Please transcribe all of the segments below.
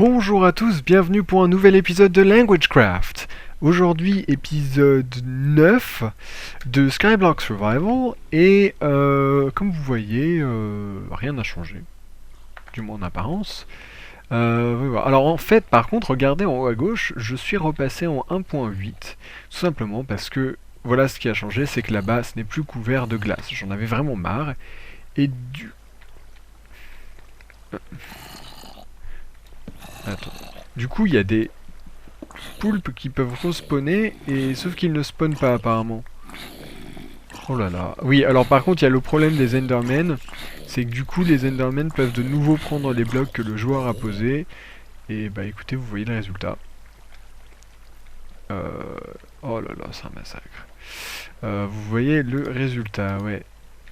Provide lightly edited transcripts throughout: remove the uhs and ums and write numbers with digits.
Bonjour à tous, bienvenue pour un nouvel épisode de LanguageCraft. Aujourd'hui, épisode 9 de Skyblock Survival, et comme vous voyez, rien n'a changé, du moins en apparence. Voilà. Alors en fait, par contre, regardez en haut à gauche, je suis repassé en 1.8, tout simplement parce que, voilà, ce qui a changé, c'est que là-bas, ce n'est plus couvert de glace. J'en avais vraiment marre, et du... Attends. Du coup, il y a des poulpes qui peuvent respawner, et sauf qu'ils ne spawnent pas apparemment. Oh là là. Oui, alors par contre, il y a le problème des Endermen, c'est que du coup, les Endermen peuvent de nouveau prendre les blocs que le joueur a posés. Et bah écoutez, vous voyez le résultat. Oh là là, c'est un massacre. Vous voyez le résultat, ouais.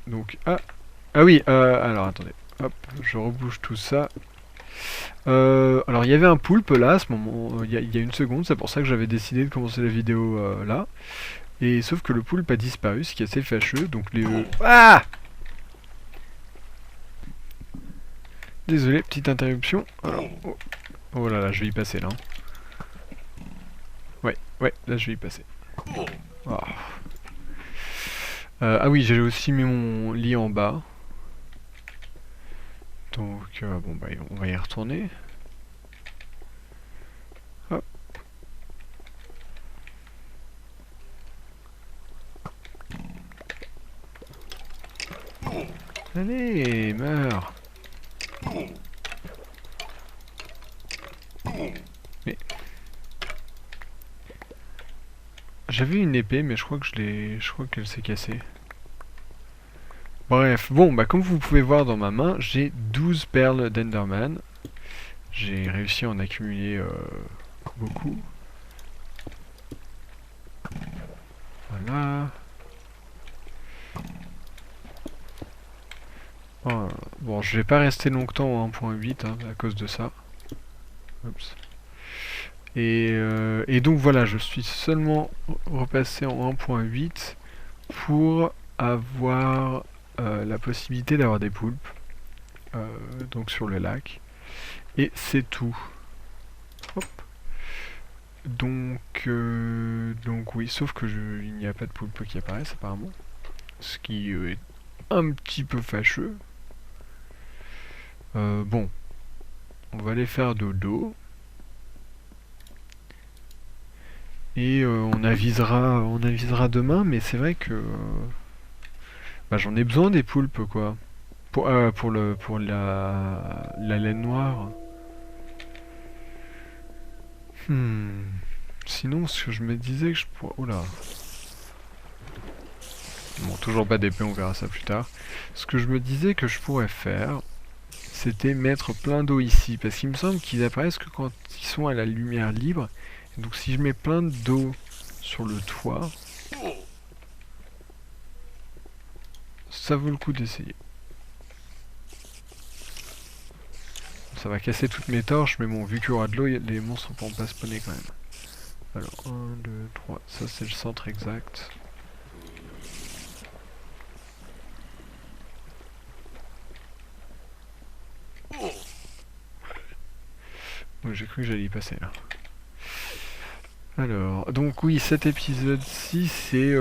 Donc, ah oui, alors attendez. Hop, je rebouge tout ça. Alors il y avait un poulpe là à ce moment, il y a une seconde, c'est pour ça que j'avais décidé de commencer la vidéo là. Et sauf que le poulpe a disparu, ce qui est assez fâcheux, donc les... Ah! Désolé, petite interruption. Alors, oh là là, je vais y passer là. Ouais, là je vais y passer. Oh. Ah oui, j'ai aussi mis mon lit en bas. Donc, bon bah on va y retourner. Hop. Allez, meurs. Mais... J'avais une épée, mais je crois qu'elle s'est cassée. Bref, bon, bah comme vous pouvez voir dans ma main, j'ai 12 perles d'Enderman. J'ai réussi à en accumuler beaucoup. Voilà. Oh, bon, je vais pas rester longtemps en 1.8 hein, à cause de ça. Oups. Et donc voilà, je suis seulement repassé en 1.8 pour avoir la possibilité d'avoir des poulpes donc sur le lac. Et c'est tout. Hop. Donc oui, sauf que il n'y a pas de poulpes qui apparaissent apparemment. Ce qui est un petit peu fâcheux. Bon, on va aller faire dodo. Et on avisera demain, mais c'est vrai que bah, j'en ai besoin des poulpes quoi. Pour la laine noire. Sinon, ce que je me disais que je pourrais... Oula. Bon, toujours pas d'épée, on verra ça plus tard. Ce que je me disais que je pourrais faire, c'était mettre plein d'eau ici. Parce qu'il me semble qu'ils apparaissent que quand ils sont à la lumière libre. Donc si je mets plein d'eau sur le toit, ça vaut le coup d'essayer. Ça va casser toutes mes torches, mais bon, vu qu'il y aura de l'eau, les monstres pourront pas spawner quand même. Alors, 1, 2, 3, ça c'est le centre exact. Oui, j'ai cru que j'allais y passer là. Alors, donc oui, cet épisode-ci, c'est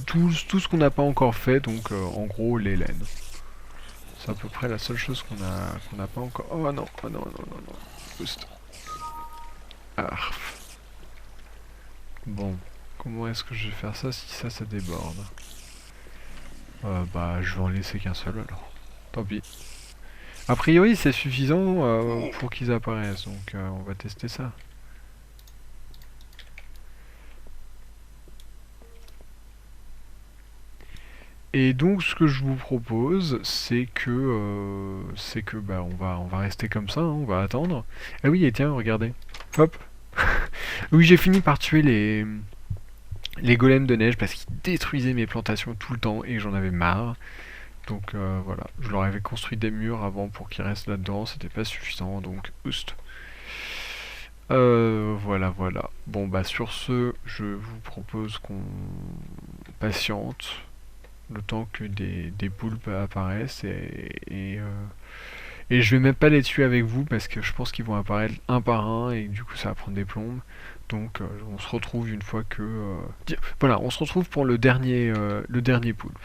tout ce qu'on n'a pas encore fait, donc en gros les laines. C'est à peu près la seule chose qu'on n'a pas encore... Oh non, oh non, non, non, non. Boost. Ah. Bon, comment est-ce que je vais faire ça si ça déborde? Bah, je vais en laisser qu'un seul alors. Tant pis. A priori, c'est suffisant pour qu'ils apparaissent, donc on va tester ça. Et donc, ce que je vous propose, c'est que bah, on va rester comme ça, hein, on va attendre. Ah oui, et tiens, regardez. Hop. Oui, j'ai fini par tuer les golems de neige parce qu'ils détruisaient mes plantations tout le temps et j'en avais marre. Donc voilà, je leur avais construit des murs avant pour qu'ils restent là-dedans, c'était pas suffisant, donc oust. Voilà, voilà. Bon bah sur ce, je vous propose qu'on patiente le temps que des poulpes apparaissent Et je vais même pas les tuer avec vous parce que je pense qu'ils vont apparaître un par un et du coup ça va prendre des plombes. Donc on se retrouve une fois que... Voilà, on se retrouve pour le dernier poulpe.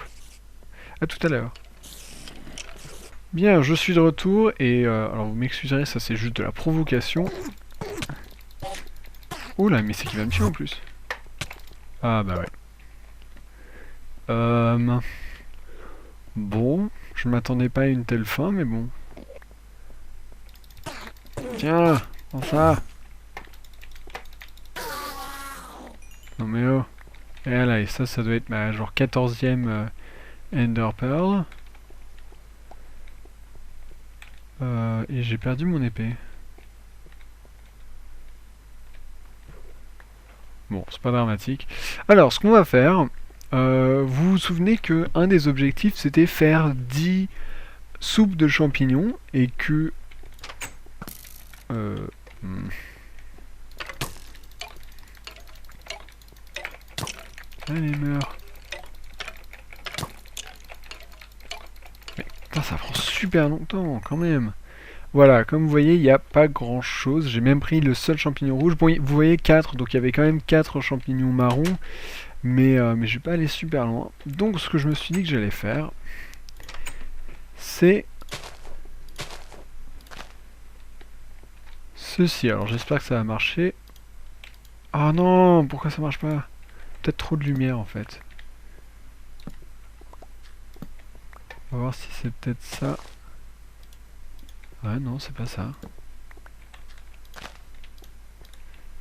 A tout à l'heure. Bien, je suis de retour et... alors vous m'excuserez, ça c'est juste de la provocation. Oula, mais c'est qui va me tuer en plus. Ah bah ouais. Bon, je m'attendais pas à une telle fin, mais bon. Tiens, prends ça. Non mais oh. Et là, et ça doit être ma genre 14e Ender Pearl. Et j'ai perdu mon épée. Bon, c'est pas dramatique. Alors, ce qu'on va faire, vous vous souvenez que un des objectifs c'était faire 10 soupes de champignons et que... Allez, meurs. Mais putain, ça prend super longtemps quand même. Voilà, comme vous voyez, il n'y a pas grand chose. J'ai même pris le seul champignon rouge. Bon, vous voyez 4, donc il y avait quand même 4 champignons marrons. Mais je vais pas aller super loin. Donc ce que je me suis dit que j'allais faire, c'est ceci. Alors j'espère que ça va marcher. Ah non, pourquoi ça marche pas? Peut-être trop de lumière en fait. On va voir si c'est peut-être ça. Ouais, non, c'est pas ça.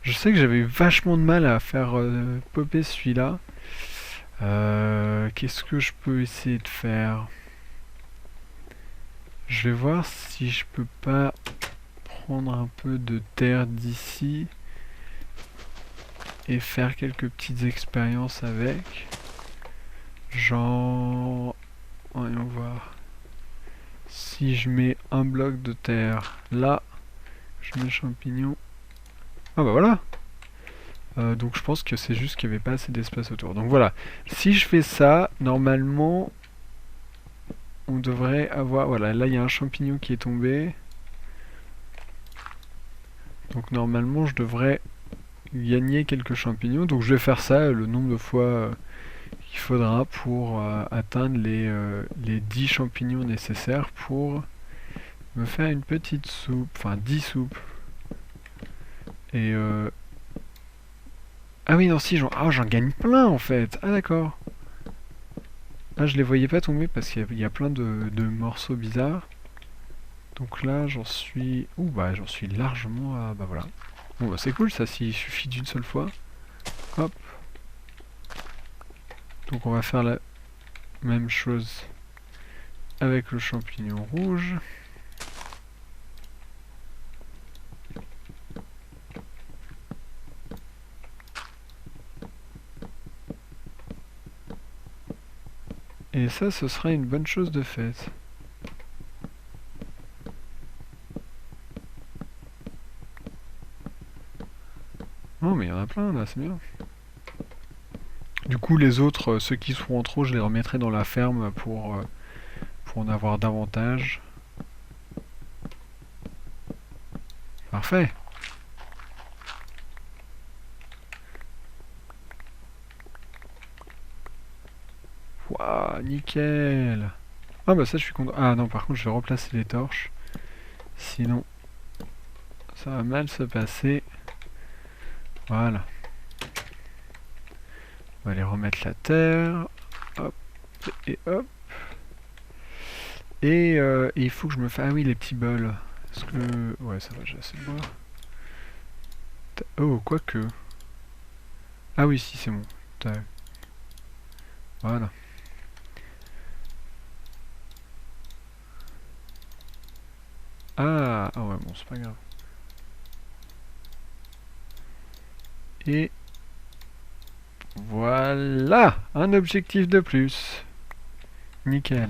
Je sais que j'avais eu vachement de mal à faire popper celui-là. Qu'est-ce que je peux essayer de faire? Je vais voir si je peux pas prendre un peu de terre d'ici et faire quelques petites expériences avec. Genre... Voyons voir. Si je mets un bloc de terre là, je mets champignon. Ah bah voilà. Donc je pense que c'est juste qu'il n'y avait pas assez d'espace autour. Donc voilà. Si je fais ça, normalement, on devrait avoir... Voilà, là il y a un champignon qui est tombé. Donc normalement je devrais gagner quelques champignons. Donc je vais faire ça le nombre de fois qu'il faudra pour atteindre les 10 champignons nécessaires pour me faire une petite soupe. Enfin 10 soupes. Et ah oui non si j'en gagne plein en fait. Ah d'accord. Ah je les voyais pas tomber parce qu'il y a plein de morceaux bizarres. Donc là j'en suis... Ouh bah j'en suis largement à... Bah voilà. Bon bah c'est cool ça s'il suffit d'une seule fois. Hop. Donc on va faire la même chose avec le champignon rouge. Et ça, ce sera une bonne chose de faite. Oh mais il y en a plein là, c'est bien. Du coup les autres, ceux qui seront en trop, je les remettrai dans la ferme pour en avoir davantage. Parfait. Waouh, nickel. Ah bah ça je suis content. Ah non par contre je vais replacer les torches. Sinon ça va mal se passer. Voilà. On va aller remettre la terre. Hop et hop. Et il faut que je me fasse... Ah oui les petits bols. Est-ce que... Ouais ça va, j'ai assez de bois. Oh quoique. Ah oui si c'est bon. Tac. Voilà. Ah ouais bon c'est pas grave. Et voilà, un objectif de plus. Nickel.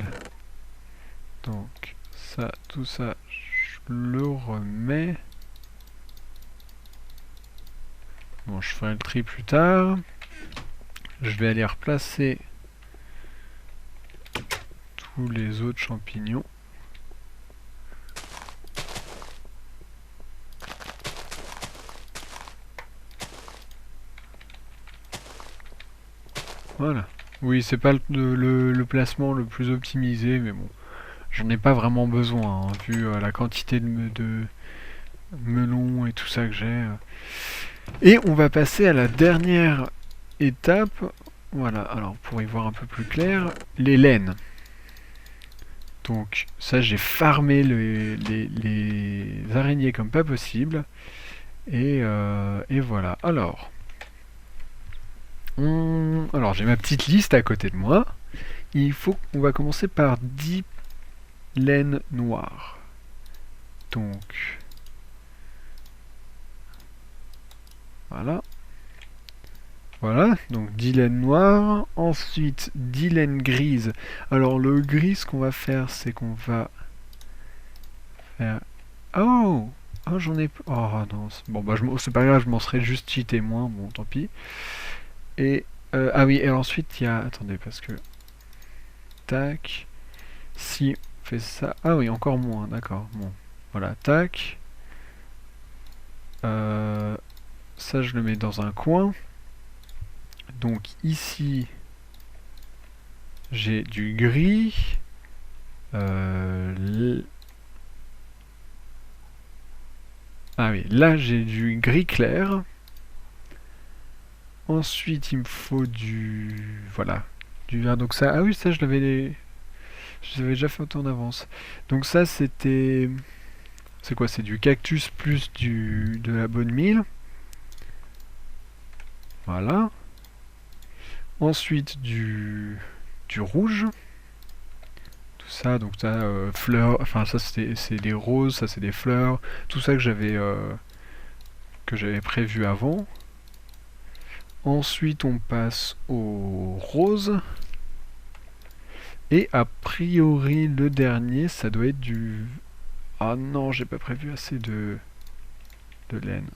Donc ça, tout ça, je le remets. Bon, je ferai le tri plus tard. Je vais aller replacer tous les autres champignons. Voilà. Oui, c'est pas le placement le plus optimisé, mais bon, j'en ai pas vraiment besoin, hein, vu la quantité de melons et tout ça que j'ai. Et on va passer à la dernière étape. Voilà, alors pour y voir un peu plus clair, les laines. Donc ça, j'ai farmé les araignées comme pas possible. Et voilà. Alors j'ai ma petite liste à côté de moi. On va commencer par 10 laines noires. Donc voilà. Voilà, donc 10 laines noires. Ensuite 10 laines grises. Alors le gris, ce qu'on va faire, c'est qu'on va faire... Oh! Oh, j'en ai... Oh non, bon bah c'est pas grave, je m'en serais juste cheaté moins, bon tant pis. Et... ah oui, et ensuite il y a... Attendez, parce que... Tac... Si on fait ça... Ah oui, encore moins, d'accord, bon. Voilà, tac... ça je le mets dans un coin. Donc ici... J'ai du gris... Ah oui, là j'ai du gris clair. Ensuite, il me faut du... Voilà. Du vert. Donc ça... Ah oui, ça, je l'avais déjà fait autant d'avance. Donc ça, c'était... C'est quoi? C'est du cactus plus de la bonne mille. Voilà. Ensuite, du rouge. Tout ça, donc ça, fleurs... Enfin, ça, c'est des roses, ça, c'est des fleurs. Tout ça que j'avais prévu avant. Ensuite, on passe au rose. Et a priori, le dernier, ça doit être du... Ah non, j'ai pas prévu assez de laine.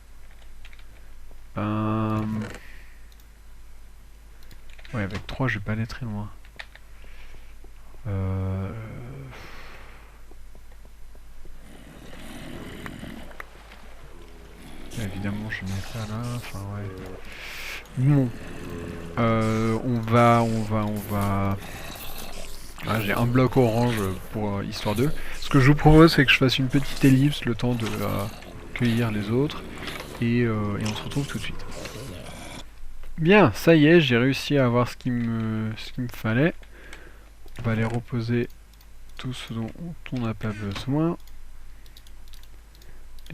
Ouais, avec 3, je vais pas aller très loin. Évidemment, je mets ça là. Enfin, ouais. Bon. On va... Ah, j'ai un bloc orange pour histoire d'eux. Ce que je vous propose, c'est que je fasse une petite ellipse, le temps de cueillir les autres. Et on se retrouve tout de suite. Bien, ça y est, j'ai réussi à avoir ce qu'il me fallait. On va aller reposer tout ce dont on n'a pas besoin.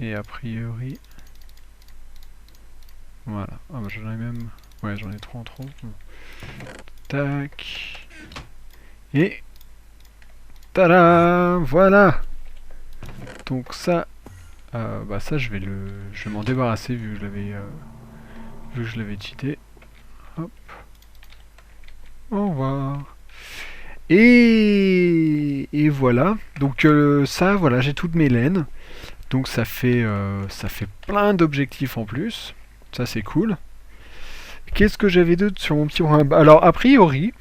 Et a priori... Voilà. Ah bah j'en ai même... Ouais, j'en ai 3 en trop. Tac. Et... Tada! Voilà! Donc ça... bah ça je vais m'en débarrasser vu que je l'avais cheaté. Hop. Au revoir. Et voilà. Donc ça, voilà, j'ai toutes mes laines. Donc ça fait plein d'objectifs en plus. Ça c'est cool. Qu'est-ce que j'avais d'autre sur mon petit programme? Alors a priori,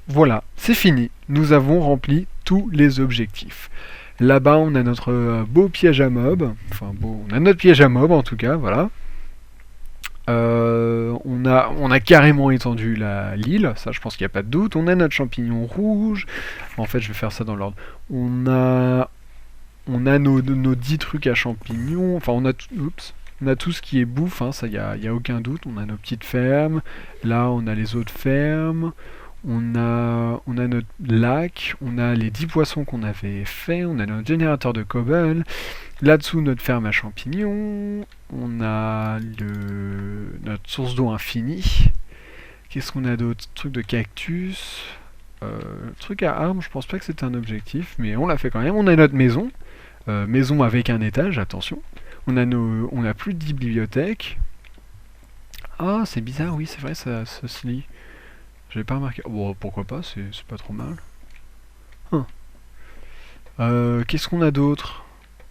voilà, c'est fini. Nous avons rempli tous les objectifs. Là-bas, on a notre beau piège à mob. Enfin, beau, on a notre piège à mob en tout cas, voilà. On a carrément étendu l'île, ça je pense qu'il n'y a pas de doute. On a notre champignon rouge. En fait, je vais faire ça dans l'ordre. On a nos 10 trucs à champignons. Enfin, on a tout ce qui est bouffe, hein, ça y a aucun doute. On a nos petites fermes. Là, on a les autres fermes. On a notre lac. On a les 10 poissons qu'on avait fait. On a notre générateur de cobble. Là-dessous, notre ferme à champignons. On a notre source d'eau infinie. Qu'est-ce qu'on a d'autre? Truc de cactus. Truc à armes, je pense pas que c'était un objectif, mais on l'a fait quand même. On a notre maison. Maison avec un étage, attention. On a plus de 10 bibliothèques. Ah, c'est bizarre, oui, c'est vrai, ça se lit. J'avais pas remarqué. Bon, pourquoi pas, c'est pas trop mal. Qu'est-ce qu'on a d'autre?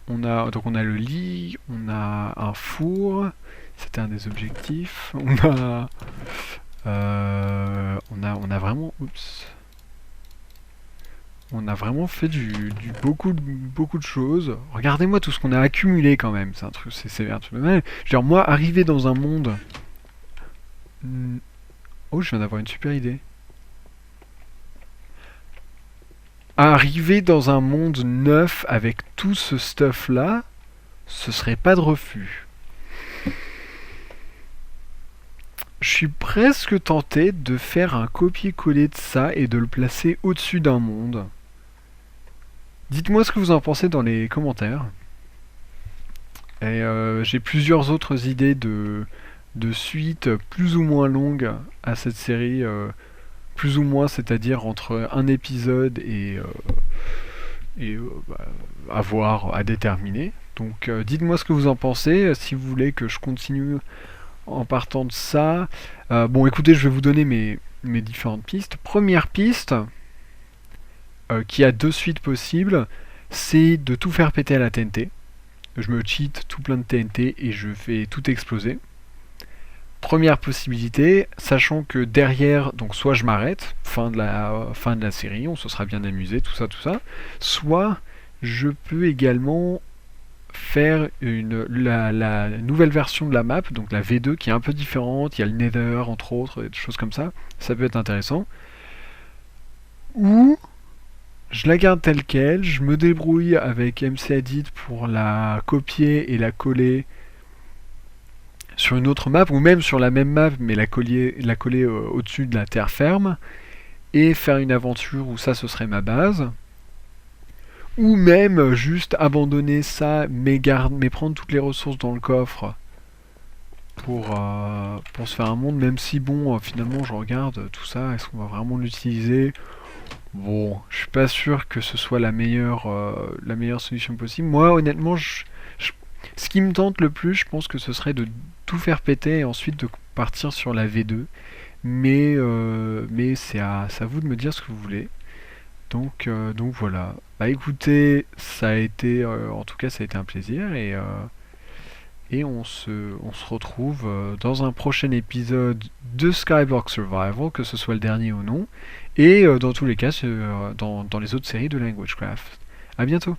Donc on a le lit, on a un four, c'était un des objectifs. On a vraiment, oups, on a vraiment fait beaucoup de choses. Regardez-moi tout ce qu'on a accumulé quand même. C'est un truc de mal. Je veux dire, moi, arriver dans un monde Oh, je viens d'avoir une super idée. Arriver dans un monde neuf avec tout ce stuff-là, ce serait pas de refus. Je suis presque tenté de faire un copier-coller de ça et de le placer au-dessus d'un monde. Dites-moi ce que vous en pensez dans les commentaires. Et j'ai plusieurs autres idées de suites plus ou moins longues à cette série. Plus ou moins, c'est-à-dire entre un épisode et à voir, à déterminer. Donc dites-moi ce que vous en pensez, si vous voulez que je continue en partant de ça. Bon, écoutez, je vais vous donner mes différentes pistes. Première piste, qui a deux suites possibles, c'est de tout faire péter à la TNT. Je me cheat tout plein de TNT et je fais tout exploser. Première possibilité, sachant que derrière, donc soit je m'arrête, fin de la série, on se sera bien amusé, tout ça, soit je peux également faire la nouvelle version de la map, donc la V2 qui est un peu différente, il y a le Nether entre autres, et des choses comme ça peut être intéressant. Ou je la garde telle quelle, je me débrouille avec MCEdit pour la copier et la coller sur une autre map, ou même sur la même map, mais la coller au-dessus de la terre ferme, et faire une aventure où ça ce serait ma base. Ou même juste abandonner ça, mais prendre toutes les ressources dans le coffre pour se faire un monde, même si bon, finalement je regarde tout ça, est-ce qu'on va vraiment l'utiliser? Bon, je suis pas sûr que ce soit la meilleure solution possible. Moi, honnêtement, ce qui me tente le plus, je pense que ce serait de tout faire péter et ensuite de partir sur la V2. Mais c'est à vous de me dire ce que vous voulez. Donc voilà. Bah écoutez, ça a été, en tout cas, ça a été un plaisir et on se retrouve dans un prochain épisode de Skyblock Survival, que ce soit le dernier ou non, et dans tous les cas dans les autres séries de Languagecraft. A bientôt.